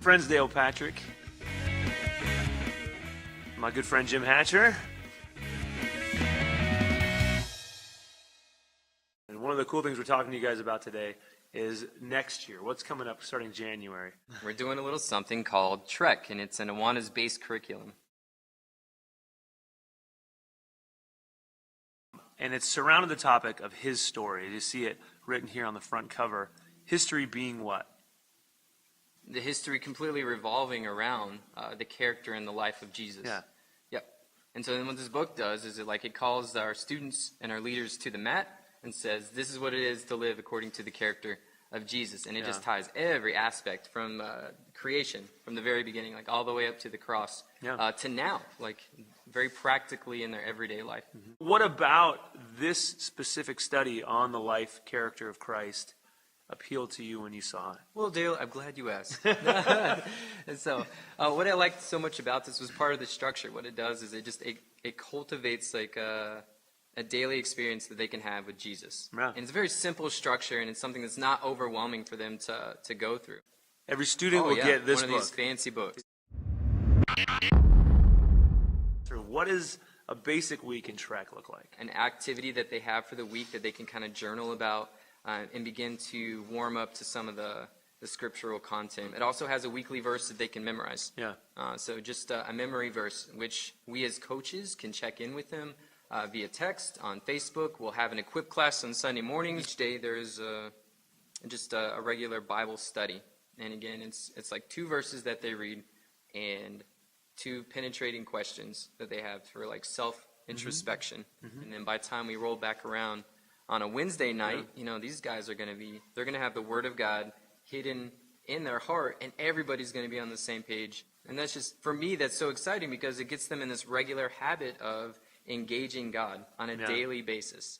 Friends Dale Patrick, my good friend Jim Hatcher. And one of the cool things we're talking to you guys about today is next year. What's coming up starting January? We're doing a little something called Trek, and it's an Awanas-based curriculum. And it's surrounded the topic of his story. You see it written here on the front cover. History being what? The history completely revolving around the character and the life of Jesus. Yeah. Yep. And so then what this book does is it calls our students and our leaders to the mat and says, this is what it is to live according to the character of Jesus. And it just ties every aspect from creation, from the very beginning, like all the way up to the cross, to now, like very practically in their everyday life. Mm-hmm. What about this specific study on the life character of Christ appealed to you when you saw it? Well, Dale, I'm glad you asked. And so what I liked so much about this was part of the structure. What it does is it cultivates like a daily experience that they can have with Jesus. Yeah. And it's a very simple structure, and it's something that's not overwhelming for them to go through. Every student will get this one book. of these fancy books. So what does a basic week in Trek look like? An activity that they have for the week that they can kind of journal about and begin to warm up to some of the scriptural content. It also has a weekly verse that they can memorize. Yeah. So just a memory verse, which we as coaches can check in with them via text on Facebook. We'll have an equip class on Sunday morning. Each day there's just a regular Bible study. And again, it's like 2 verses that they read and 2 penetrating questions that they have for like self-introspection. Mm-hmm. And then by the time we roll back around on a Wednesday night, these guys they're going to have the Word of God hidden in their heart, and everybody's going to be on the same page. And that's just, for me, that's so exciting because it gets them in this regular habit of engaging God on a daily basis.